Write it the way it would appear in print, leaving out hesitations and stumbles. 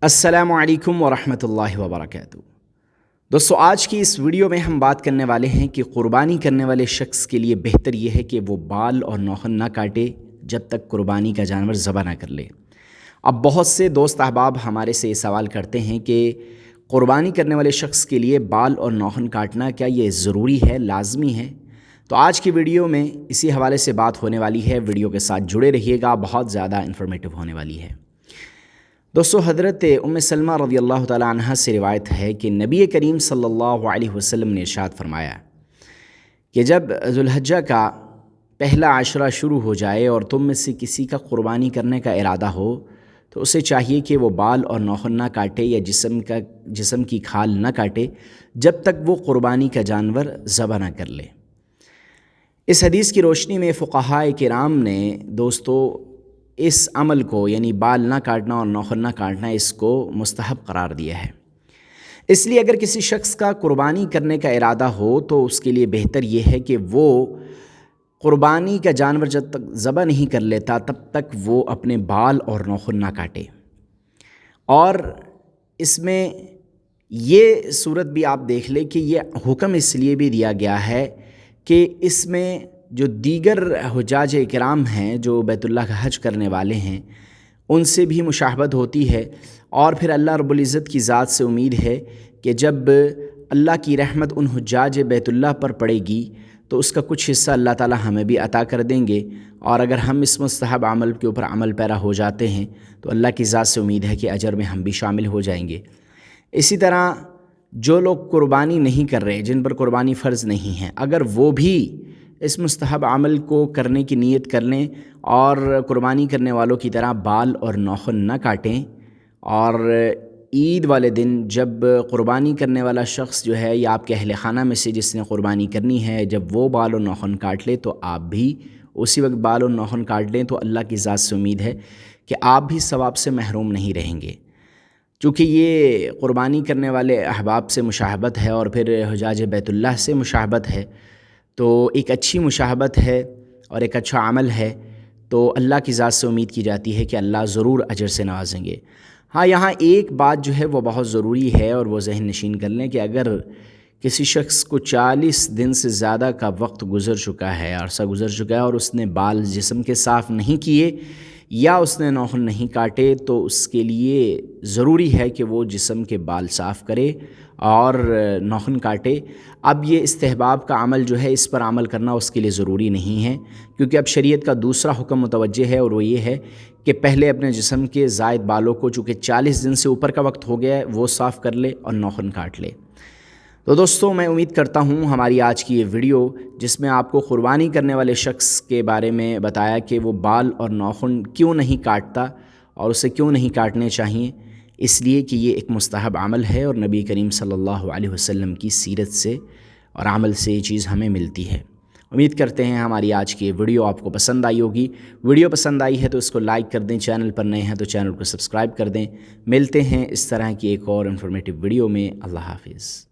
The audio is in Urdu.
السلام علیکم ورحمۃ اللہ وبرکاتہ۔ دوستو، آج کی اس ویڈیو میں ہم بات کرنے والے ہیں کہ قربانی کرنے والے شخص کے لیے بہتر یہ ہے کہ وہ بال اور ناخن نہ کاٹے جب تک قربانی کا جانور ذبح نہ کر لے۔ اب بہت سے دوست احباب ہمارے سے یہ سوال کرتے ہیں کہ قربانی کرنے والے شخص کے لیے بال اور ناخن کاٹنا کیا یہ ضروری ہے، لازمی ہے؟ تو آج کی ویڈیو میں اسی حوالے سے بات ہونے والی ہے۔ ویڈیو کے ساتھ جڑے رہیے گا، بہت زیادہ انفارمیٹیو ہونے والی ہے۔ دوستو، حضرت ام سلمہ رضی اللہ تعالی عنہ سے روایت ہے کہ نبی کریم صلی اللہ علیہ وسلم نے ارشاد فرمایا کہ جب ذوالحجہ کا پہلا عشرہ شروع ہو جائے اور تم میں سے کسی کا قربانی کرنے کا ارادہ ہو تو اسے چاہیے کہ وہ بال اور ناخن نہ کاٹے یا جسم کی کھال نہ کاٹے جب تک وہ قربانی کا جانور ذبح نہ کر لے۔ اس حدیث کی روشنی میں فقہائے کرام نے دوستو اس عمل کو، یعنی بال نہ کاٹنا اور ناخن نہ کاٹنا، اس کو مستحب قرار دیا ہے۔ اس لیے اگر کسی شخص کا قربانی کرنے کا ارادہ ہو تو اس کے لیے بہتر یہ ہے کہ وہ قربانی کا جانور جب تک ذبح نہیں کر لیتا تب تک وہ اپنے بال اور ناخن نہ کاٹے۔ اور اس میں یہ صورت بھی آپ دیکھ لیں کہ یہ حکم اس لیے بھی دیا گیا ہے کہ اس میں جو دیگر حجاج کرام ہیں، جو بیت اللہ کا حج کرنے والے ہیں، ان سے بھی مشابہت ہوتی ہے، اور پھر اللہ رب العزت کی ذات سے امید ہے کہ جب اللہ کی رحمت ان حجاج بیت اللہ پر پڑے گی تو اس کا کچھ حصہ اللہ تعالی ہمیں بھی عطا کر دیں گے، اور اگر ہم اس مستحب عمل کے اوپر عمل پیرا ہو جاتے ہیں تو اللہ کی ذات سے امید ہے کہ اجر میں ہم بھی شامل ہو جائیں گے۔ اسی طرح جو لوگ قربانی نہیں کر رہے، جن پر قربانی فرض نہیں ہے، اگر وہ بھی اس مستحب عمل کو کرنے کی نیت کر لیں اور قربانی کرنے والوں کی طرح بال اور ناخن نہ کاٹیں، اور عید والے دن جب قربانی کرنے والا شخص جو ہے یا آپ کے اہل خانہ میں سے جس نے قربانی کرنی ہے، جب وہ بال اور ناخن کاٹ لے تو آپ بھی اسی وقت بال اور ناخن کاٹ لیں، تو اللہ کی ذات سے امید ہے کہ آپ بھی ثواب سے محروم نہیں رہیں گے۔ چونکہ یہ قربانی کرنے والے احباب سے مشابہت ہے اور پھر حجاج بیت اللہ سے مشابہت ہے، تو ایک اچھی مشابہت ہے اور ایک اچھا عمل ہے، تو اللہ کی ذات سے امید کی جاتی ہے کہ اللہ ضرور اجر سے نوازیں گے۔ ہاں، یہاں ایک بات جو ہے وہ بہت ضروری ہے اور وہ ذہن نشین کر لیں کہ اگر کسی شخص کو 40 دن سے زیادہ کا وقت گزر چکا ہے، عرصہ گزر چکا ہے، اور اس نے بال جسم کے صاف نہیں کیے یا اس نے ناخن نہیں کاٹے، تو اس کے لیے ضروری ہے کہ وہ جسم کے بال صاف کرے اور ناخن کاٹے۔ اب یہ استحباب کا عمل جو ہے، اس پر عمل کرنا اس کے لیے ضروری نہیں ہے، کیونکہ اب شریعت کا دوسرا حکم متوجہ ہے، اور وہ یہ ہے کہ پہلے اپنے جسم کے زائد بالوں کو، چونکہ 40 دن سے اوپر کا وقت ہو گیا ہے، وہ صاف کر لے اور ناخن کاٹ لے۔ تو دوستو، میں امید کرتا ہوں ہماری آج کی یہ ویڈیو، جس میں آپ کو قربانی کرنے والے شخص کے بارے میں بتایا کہ وہ بال اور ناخن کیوں نہیں کاٹتا اور اسے کیوں نہیں کاٹنے چاہیے، اس لیے کہ یہ ایک مستحب عمل ہے اور نبی کریم صلی اللہ علیہ وسلم کی سیرت سے اور عمل سے یہ چیز ہمیں ملتی ہے۔ امید کرتے ہیں ہماری آج کی ویڈیو آپ کو پسند آئی ہوگی۔ ویڈیو پسند آئی ہے تو اس کو لائک کر دیں، چینل پر نئے ہیں تو چینل کو سبسکرائب کر دیں۔ ملتے ہیں اس طرح کی ایک اور انفارمیٹیو ویڈیو میں۔ اللہ حافظ۔